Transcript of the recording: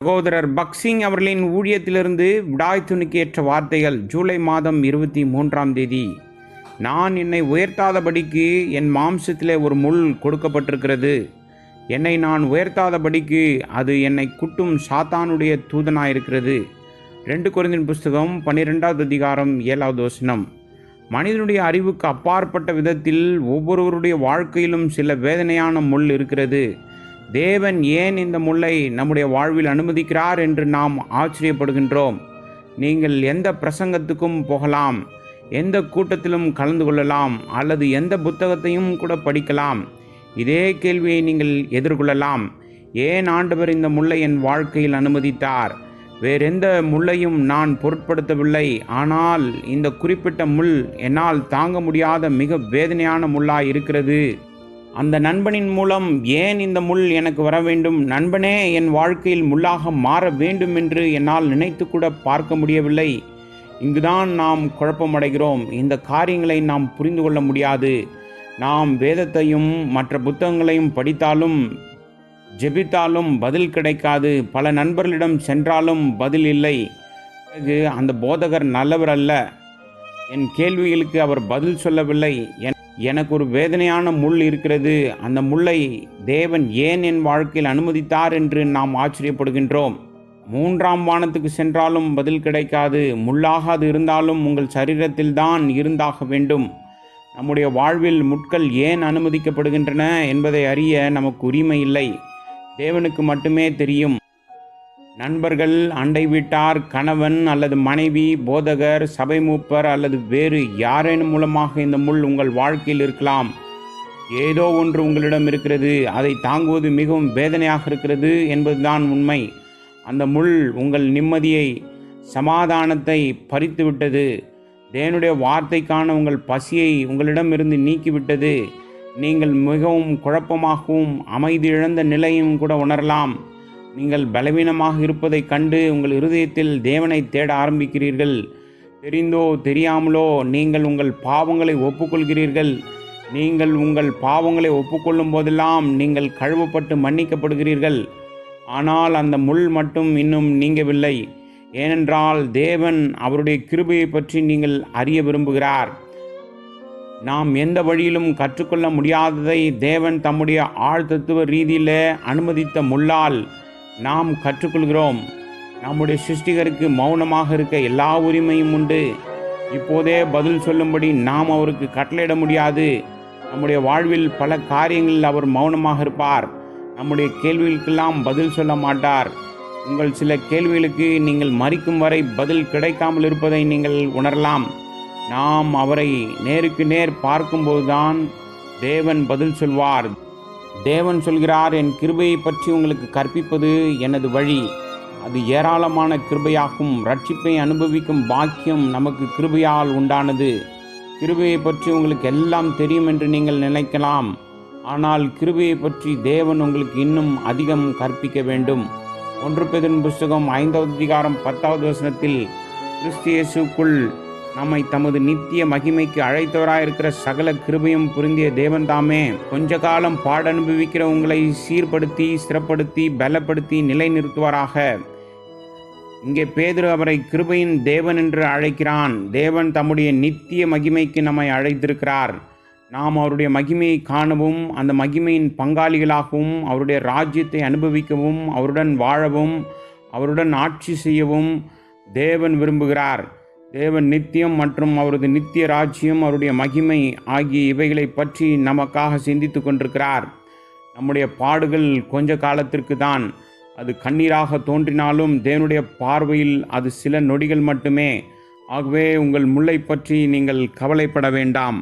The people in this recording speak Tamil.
சகோதரர் பக்சிங் அவர்களின் ஊழியத்திலிருந்து விடாய்த்துணுக்கு ஏற்ற வார்த்தைகள். ஜூலை மாதம் 23ஆம் தேதி. நான் என்னை உயர்த்தாதபடிக்கு என் மாம்சத்திலே ஒரு முள் கொடுக்கப்பட்டிருக்கிறது. என்னை நான் உயர்த்தாதபடிக்கு அது என்னை குட்டும் சாத்தானுடைய தூதனாயிருக்கிறது. 2 கொரிந்தியர் புஸ்தகம் 12வது அதிகாரம் 7வது வசனம். மனிதனுடைய அறிவுக்கு அப்பாற்பட்ட விதத்தில் ஒவ்வொருவருடைய வாழ்க்கையிலும் சில வேதனையான முள் இருக்கிறது. தேவன் ஏன் இந்த முல்லை நம்முடைய வாழ்வில் அனுமதிக்கிறார் என்று நாம் ஆச்சரியப்படுகின்றோம். நீங்கள் எந்த பிரசங்கத்துக்கும் போகலாம், எந்த கூட்டத்திலும் கலந்து கொள்ளலாம், அல்லது எந்த புத்தகத்தையும் கூட படிக்கலாம். இதே கேள்வியை நீங்கள் எதிர்கொள்ளலாம். ஏன் ஆண்டவர் இந்த முல்லை என் வாழ்க்கையில் அனுமதித்தார்? வேறெந்த முள்ளையும் நான் பொருட்படுத்தவில்லை. ஆனால் இந்த குறிப்பிட்ட முள் என்னால் தாங்க முடியாத மிக வேதனையான முள்ளாய் இருக்கிறது. அந்த நண்பனின் மூலம் ஏன் இந்த முள் எனக்கு வர வேண்டும்? நண்பனே என் வாழ்க்கையில் முள்ளாக மாற வேண்டும் என்று என்னால் நினைத்து கூட பார்க்க முடியவில்லை. இங்குதான் நாம் குழப்பமடைகிறோம். இந்த காரியங்களை நாம் புரிந்து கொள்ள முடியாது. நாம் வேதத்தையும் மற்ற புத்தகங்களையும் படித்தாலும் ஜெபித்தாலும் பதில் கிடைக்காது. பல நண்பர்களிடம் சென்றாலும் பதில் இல்லை. பிறகு அந்த போதகர் நல்லவர் அல்ல. என் கேள்விகளுக்கு அவர் பதில் சொல்லவில்லை. எனக்கு ஒரு வேதனையான முள் இருக்கிறது. அந்த முல்லை தேவன் ஏன் என் வாழ்க்கையில் அனுமதித்தார் என்று நாம் ஆச்சரியப்படுகின்றோம். 3ஆம் வானத்துக்கு சென்றாலும் பதில் கிடைக்காது. முள்ளாக அது இருந்தாலும் உங்கள் சரீரத்தில் தான் இருந்தாக வேண்டும். நம்முடைய வாழ்வில் முட்கள் ஏன் அனுமதிக்கப்படுகின்றன என்பதை அறிய நமக்கு உரிமை இல்லை. தேவனுக்கு மட்டுமே தெரியும். நண்பர்கள், அண்டை வீட்டார், கணவன் அல்லது மனைவி, போதகர், சபை மூப்பர் அல்லது வேறு யாரேனும் மூலமாக இந்த முள் உங்கள் வாழ்க்கையில் இருக்கலாம். ஏதோ ஒன்று உங்களிடம் இருக்கிறது. அதை தாங்குவது மிகவும் வேதனையாக இருக்கிறது என்பதுதான் உண்மை. அந்த முள் உங்கள் நிம்மதியை, சமாதானத்தை பறித்துவிட்டது. தேவனுடைய வார்த்தைக்கான உங்கள் பசியை உங்களிடமிருந்து நீக்கிவிட்டது. நீங்கள் மிகவும் குழப்பமாகவும் அமைதி இழந்த நிலையும் கூட உணரலாம். நீங்கள் பலவீனமாக இருப்பதை கண்டு உங்கள் இருதயத்தில் தேவனை தேட ஆரம்பிக்கிறீர்கள். தெரிந்தோ தெரியாமலோ நீங்கள் உங்கள் பாவங்களை ஒப்புக்கொள்கிறீர்கள். நீங்கள் உங்கள் பாவங்களை ஒப்புக்கொள்ளும் போதெல்லாம் நீங்கள் கழுவப்பட்டு மன்னிக்கப்படுகிறீர்கள். ஆனால் அந்த முள் மட்டும் இன்னும் நீங்கவில்லை. ஏனென்றால் தேவன் அவருடைய கிருபையை பற்றி நீங்கள் அறிய விரும்புகிறார். நாம் எந்த வழியிலும் கற்றுக்கொள்ள முடியாததை தேவன் தம்முடைய ஆழ்தத்துவ ரீதியில் அனுமதித்த முள்ளால் நாம் கற்றுக்கொள்கிறோம். நம்முடைய சிருஷ்டிகருக்கு மௌனமாக இருக்க எல்லா உரிமையும் உண்டு. இப்போதே பதில் சொல்லும்படி நாம் அவருக்கு கட்டளையிட முடியாது. நம்முடைய வாழ்வில் பல காரியங்களில் அவர் மௌனமாக இருப்பார். நம்முடைய கேள்விகளுக்கெல்லாம் பதில் சொல்ல மாட்டார். உங்கள் சில கேள்விகளுக்கு நீங்கள் மரிக்கும் வரை பதில் கிடைக்காமல் இருப்பதை நீங்கள் உணரலாம். நாம் அவரை நேருக்கு நேர் பார்க்கும்போதுதான் தேவன் பதில் சொல்வார். தேவன் சொல்கிறார், என் கிருபையை பற்றி உங்களுக்கு கற்பிப்பது எனது வழி. அது ஏராளமான கிருபையாகும். ரட்சிப்பை அனுபவிக்கும் பாக்கியம் நமக்கு கிருபையால் உண்டானது. கிருபையை பற்றி உங்களுக்கு எல்லாம் தெரியும் என்று நீங்கள் நினைக்கலாம். ஆனால் கிருபையை பற்றி தேவன் உங்களுக்கு இன்னும் அதிகம் கற்பிக்க வேண்டும். 1 பேதுரு புஸ்தகம் 5வது அதிகாரம் 10வது வசனத்தில் கிறிஸ்து இயேசுக்குள் நம்மை தமது நித்திய மகிமைக்கு அழைத்தவராயிருக்கிற சகல கிருபையும் புரிந்திய தேவன் தாமே கொஞ்ச காலம் பாடனுபவிக்கிற உங்களை சீர்படுத்தி, ஸ்திரப்படுத்தி, பலப்படுத்தி நிலைநிறுத்துவாராக. இங்கே பேதுரு அவரை கிருபையின் தேவன் என்று அழைக்கிறான். தேவன் தம்முடைய நித்திய மகிமைக்கு நம்மை அழைத்திருக்கிறார். நாம் அவருடைய மகிமையை காணவும், அந்த மகிமையின் பங்காளிகளாகவும், அவருடைய ராஜ்யத்தை அனுபவிக்கவும், அவருடன் வாழவும், அவருடன் ஆட்சி செய்யவும் தேவன் விரும்புகிறார். தேவன் நித்தியம் மற்றும் அவரது நித்திய ராஜ்யம், அவருடைய மகிமை ஆகிய இவைகளை பற்றி நமக்காக சிந்தித்து கொண்டிருக்கிறார். நம்முடைய பாடுகள் கொஞ்ச காலத்திற்கு தான். அது கண்ணீராக தோன்றினாலும் தேவனுடைய பார்வையில் அது சில நொடிகள் மட்டுமே. ஆகவே உங்கள் முல்லை பற்றி நீங்கள் கவலைப்பட வேண்டாம்.